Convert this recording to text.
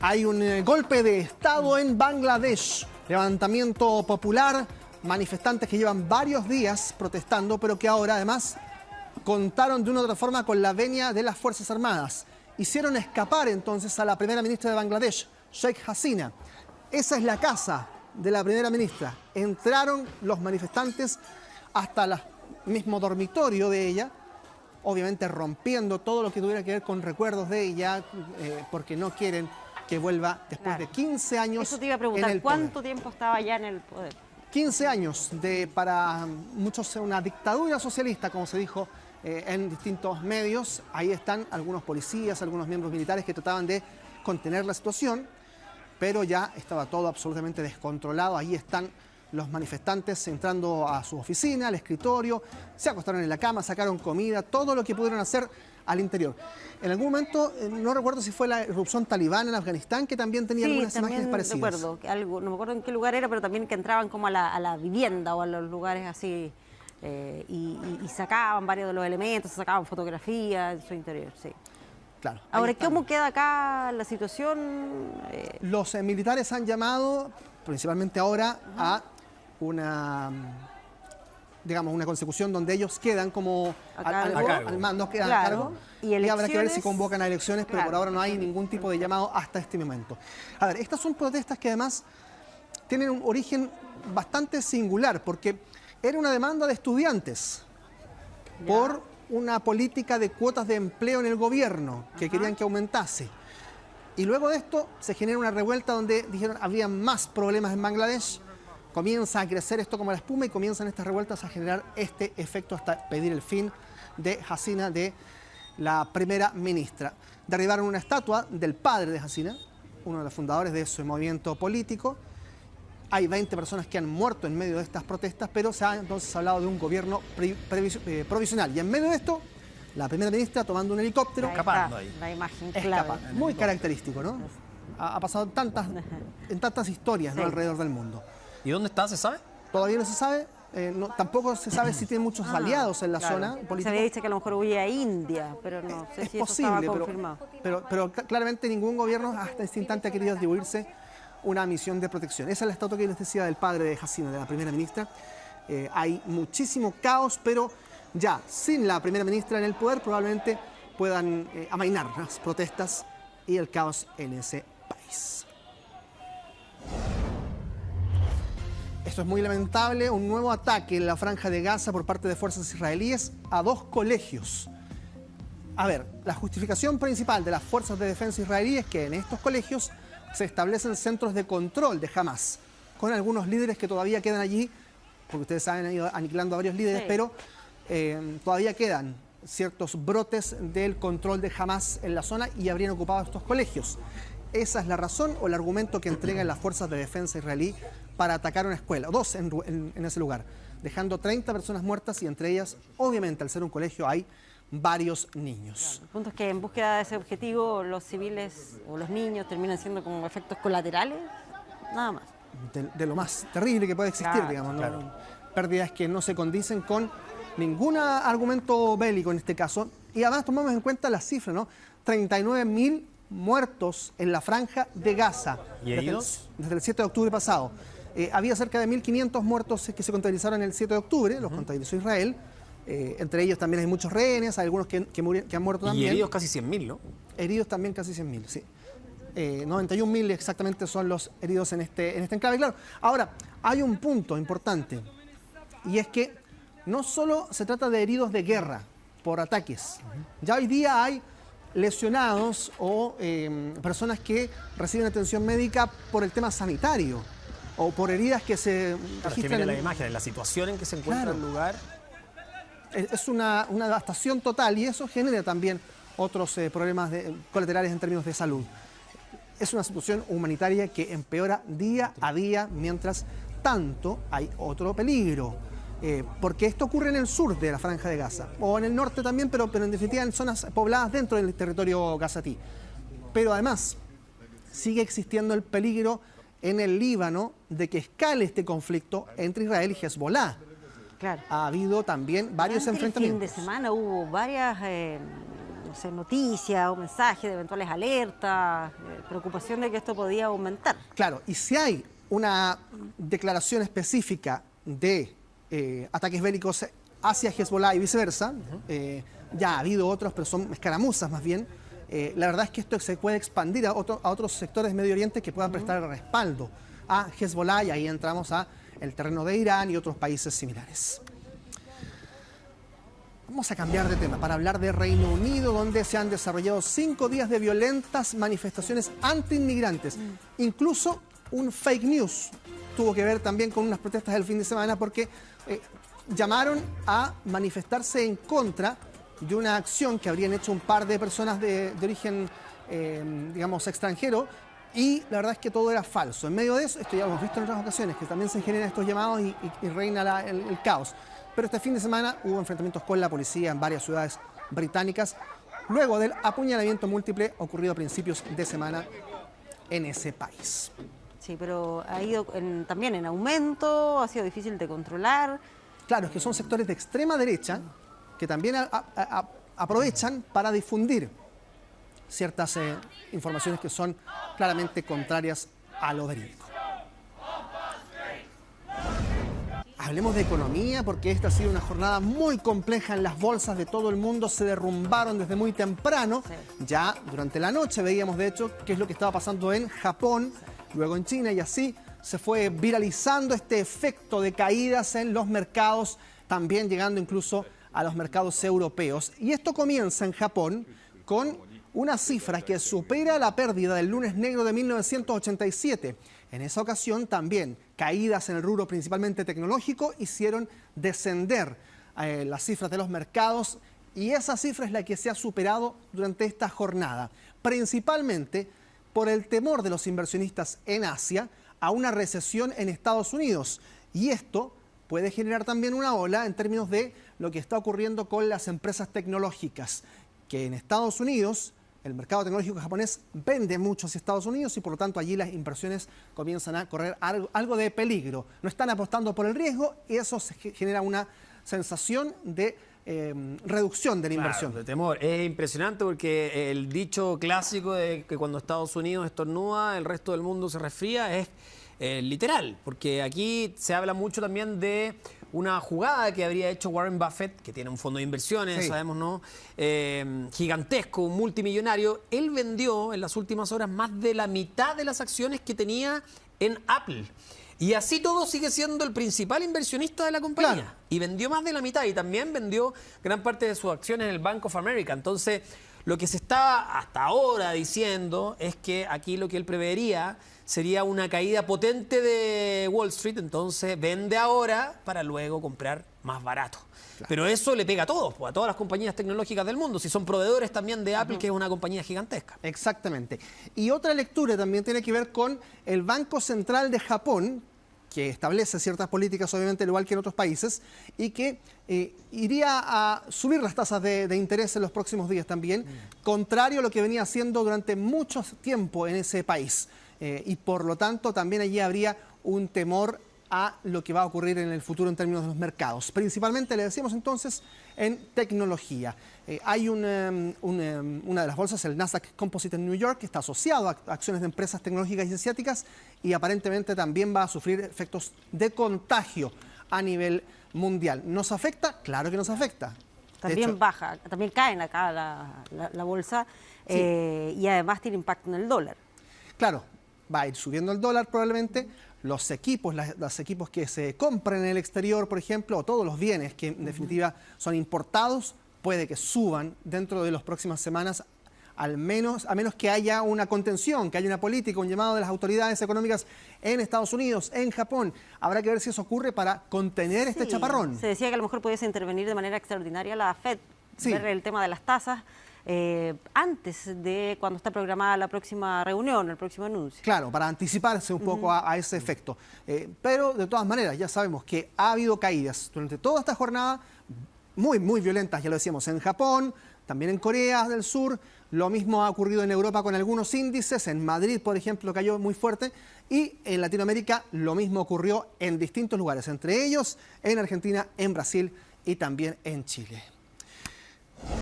Hay un golpe de Estado en Bangladesh, levantamiento popular, manifestantes que llevan varios días protestando, pero que ahora además contaron de una u otra forma con la venia de las Fuerzas Armadas. Hicieron escapar entonces a la primera ministra de Bangladesh, Sheikh Hasina. Esa es la casa de la primera ministra. Entraron los manifestantes hasta el mismo dormitorio de ella, obviamente rompiendo todo lo que tuviera que ver con recuerdos de ella, porque no quieren que vuelva después de 15 años. Eso te iba a preguntar, ¿cuánto tiempo estaba ya en el poder? 15 años de, para muchos, una dictadura socialista, como se dijo en distintos medios. Ahí están algunos policías, algunos miembros militares que trataban de contener la situación, pero ya estaba todo absolutamente descontrolado. Ahí están los manifestantes entrando a su oficina, al escritorio, se acostaron en la cama, sacaron comida, todo lo que pudieron hacer al interior. En algún momento, no recuerdo si fue la erupción talibana en Afganistán, que también tenía algunas imágenes parecidas. Recuerdo, algo, no me acuerdo en qué lugar era, pero también que entraban como a la vivienda o a los lugares así y sacaban varios de los elementos, sacaban fotografías en su interior, sí. Claro. Ahora, ¿cómo queda acá la situación? Los militares han llamado, principalmente ahora, a una, digamos, una consecución donde ellos quedan como al mando, quedan a cargo. Y habrá que ver si convocan a elecciones, pero por ahora no hay ningún tipo de llamado hasta este momento. A ver, estas son protestas que además tienen un origen bastante singular, porque era una demanda de estudiantes por una política de cuotas de empleo en el gobierno que querían que aumentase. Y luego de esto se genera una revuelta donde dijeron habría más problemas en Bangladesh. Comienza a crecer esto como la espuma y comienzan estas revueltas a generar este efecto hasta pedir el fin de Hasina, de la primera ministra. Derribaron una estatua del padre de Hasina, uno de los fundadores de ese movimiento político. Hay 20 personas que han muerto en medio de estas protestas, pero se ha entonces hablado de un gobierno provisional. Y en medio de esto, la primera ministra tomando un helicóptero. Escapando ahí. La imagen clave. Muy característico, ¿no? Ha pasado en tantas historias, ¿no?, alrededor del mundo. ¿Y dónde está? ¿Se sabe? Todavía no se sabe. Tampoco se sabe si tiene muchos aliados en la zona política. Se había dicho que a lo mejor huye a India, pero no sé si posible, eso estaba confirmado. Pero claramente ningún gobierno hasta este instante ha querido atribuirse una misión de protección. Esa es la estatua que les decía del padre de Hasina, de la primera ministra. Hay muchísimo caos, pero ya sin la primera ministra en el poder probablemente puedan amainar las protestas y el caos en ese país. Esto es muy lamentable, un nuevo ataque en la Franja de Gaza por parte de fuerzas israelíes a 2 colegios. A ver, la justificación principal de las fuerzas de defensa israelíes es que en estos colegios se establecen centros de control de Hamas, con algunos líderes que todavía quedan allí, porque ustedes saben, han ido aniquilando a varios líderes, pero todavía quedan ciertos brotes del control de Hamas en la zona y habrían ocupado estos colegios. Esa es la razón o el argumento que entregan las fuerzas de defensa israelí para atacar una escuela, 2 en ese lugar, dejando 30 personas muertas y entre ellas, obviamente, al ser un colegio, hay varios niños. Claro, el punto es que en búsqueda de ese objetivo los civiles o los niños terminan siendo como efectos colaterales, nada más. De lo más terrible que puede existir, digamos, ¿no? Claro. Pérdidas que no se condicen con ningún argumento bélico en este caso. Y además tomamos en cuenta la cifra, ¿no? 39.000 muertos en la Franja de Gaza. ¿Y heridos? Desde el 7 de octubre pasado. Había cerca de 1.500 muertos que se contabilizaron el 7 de octubre, los contabilizó Israel. Entre ellos también hay muchos rehenes, hay algunos que han muerto también. Y heridos casi 100.000, ¿no? Heridos también casi 100.000, sí. 91.000 exactamente son los heridos en este enclave. Claro, ahora, hay un punto importante, y es que no solo se trata de heridos de guerra por ataques. Ya hoy día hay lesionados o personas que reciben atención médica por el tema sanitario o por heridas que se registran. Que la imagen, en la situación en que se encuentra el lugar. Es una devastación total y eso genera también otros problemas colaterales en términos de salud. Es una situación humanitaria que empeora día a día, mientras tanto hay otro peligro. Porque esto ocurre en el sur de la Franja de Gaza, o en el norte también, pero en definitiva en zonas pobladas dentro del territorio gazatí. Pero además sigue existiendo el peligro en el Líbano de que escale este conflicto entre Israel y Hezbollah. Claro. Ha habido también varios enfrentamientos. El fin de semana hubo varias sé, noticias o mensajes de eventuales alertas, preocupación de que esto podía aumentar. Claro, y si hay una declaración específica de ataques bélicos hacia Hezbollah y viceversa, ya ha habido otros, pero son escaramuzas más bien. La verdad es que esto se puede expandir a otros sectores de Medio Oriente que puedan prestar respaldo a Hezbollah, y ahí entramos a el terreno de Irán y otros países similares. Vamos a cambiar de tema para hablar de Reino Unido, donde se han desarrollado 5 días de violentas manifestaciones anti-inmigrantes. Incluso un fake news tuvo que ver también con unas protestas del fin de semana, porque llamaron a manifestarse en contra de una acción que habrían hecho un par de personas de origen, digamos, extranjero, y la verdad es que todo era falso. En medio de eso, esto ya hemos visto en otras ocasiones, que también se generan estos llamados y reina el caos. Pero este fin de semana hubo enfrentamientos con la policía en varias ciudades británicas, luego del apuñalamiento múltiple ocurrido a principios de semana en ese país. Sí, pero ha ido también en aumento, ha sido difícil de controlar. Claro, es que son sectores de extrema derecha que también aprovechan para difundir ciertas informaciones que son claramente contrarias a lo verídico. Hablemos de economía, porque esta ha sido una jornada muy compleja en las bolsas de todo el mundo. Se derrumbaron desde muy temprano. Sí. Ya durante la noche veíamos, de hecho, qué es lo que estaba pasando en Japón, luego en China, y así se fue viralizando este efecto de caídas en los mercados, también llegando incluso a los mercados europeos. Y esto comienza en Japón con una cifra que supera la pérdida del lunes negro de 1987. En esa ocasión también caídas en el rubro principalmente tecnológico hicieron descender las cifras de los mercados, y esa cifra es la que se ha superado durante esta jornada, principalmente por el temor de los inversionistas en Asia a una recesión en Estados Unidos. Y esto puede generar también una ola en términos de lo que está ocurriendo con las empresas tecnológicas, que en Estados Unidos el mercado tecnológico japonés vende mucho hacia Estados Unidos, y por lo tanto allí las inversiones comienzan a correr algo de peligro. No están apostando por el riesgo, y eso genera una sensación de reducción de la inversión. De temor. Es impresionante, porque el dicho clásico de que cuando Estados Unidos estornuda, el resto del mundo se resfría, es literal, porque aquí se habla mucho también de una jugada que habría hecho Warren Buffett, que tiene un fondo de inversiones, sí, sabemos, ¿no? Gigantesco, un multimillonario. Él vendió en las últimas horas más de la mitad de las acciones que tenía en Apple. Y así todo sigue siendo el principal inversionista de la compañía. Claro. Y vendió más de la mitad, y también vendió gran parte de sus acciones en el Bank of America. Entonces, lo que se está hasta ahora diciendo es que aquí lo que él prevería sería una caída potente de Wall Street, entonces vende ahora para luego comprar más barato. Claro. Pero eso le pega a todos, a todas las compañías tecnológicas del mundo, si son proveedores también de Apple, que es una compañía gigantesca. Exactamente. Y otra lectura también tiene que ver con el Banco Central de Japón, que establece ciertas políticas, obviamente, igual que en otros países, y que iría a subir las tasas de interés en los próximos días también, contrario a lo que venía haciendo durante mucho tiempo en ese país. Y por lo tanto también allí habría un temor a lo que va a ocurrir en el futuro en términos de los mercados. Principalmente, le decíamos entonces, en tecnología. Hay una de las bolsas, el Nasdaq Composite en New York, que está asociado a acciones de empresas tecnológicas y asiáticas, y aparentemente también va a sufrir efectos de contagio a nivel mundial. ¿Nos afecta? Claro que nos afecta. También hecho, baja, también cae acá la bolsa, sí, y además tiene impacto en el dólar. Claro, va a ir subiendo el dólar probablemente. Los equipos, los equipos que se compran en el exterior, por ejemplo, o todos los bienes que en definitiva son importados, puede que suban dentro de las próximas semanas, a menos que haya una contención, que haya una política, un llamado de las autoridades económicas en Estados Unidos, en Japón. Habrá que ver si eso ocurre para contener este chaparrón. Se decía que a lo mejor pudiese intervenir de manera extraordinaria la FED, sí, ver el tema de las tasas, antes de cuando está programada la próxima reunión, el próximo anuncio. Claro, para anticiparse un poco a ese efecto. Pero de todas maneras, ya sabemos que ha habido caídas durante toda esta jornada muy, muy violentas, ya lo decíamos, en Japón, también en Corea del Sur. Lo mismo ha ocurrido en Europa con algunos índices. En Madrid, por ejemplo, cayó muy fuerte. Y en Latinoamérica lo mismo ocurrió en distintos lugares, entre ellos en Argentina, en Brasil y también en Chile.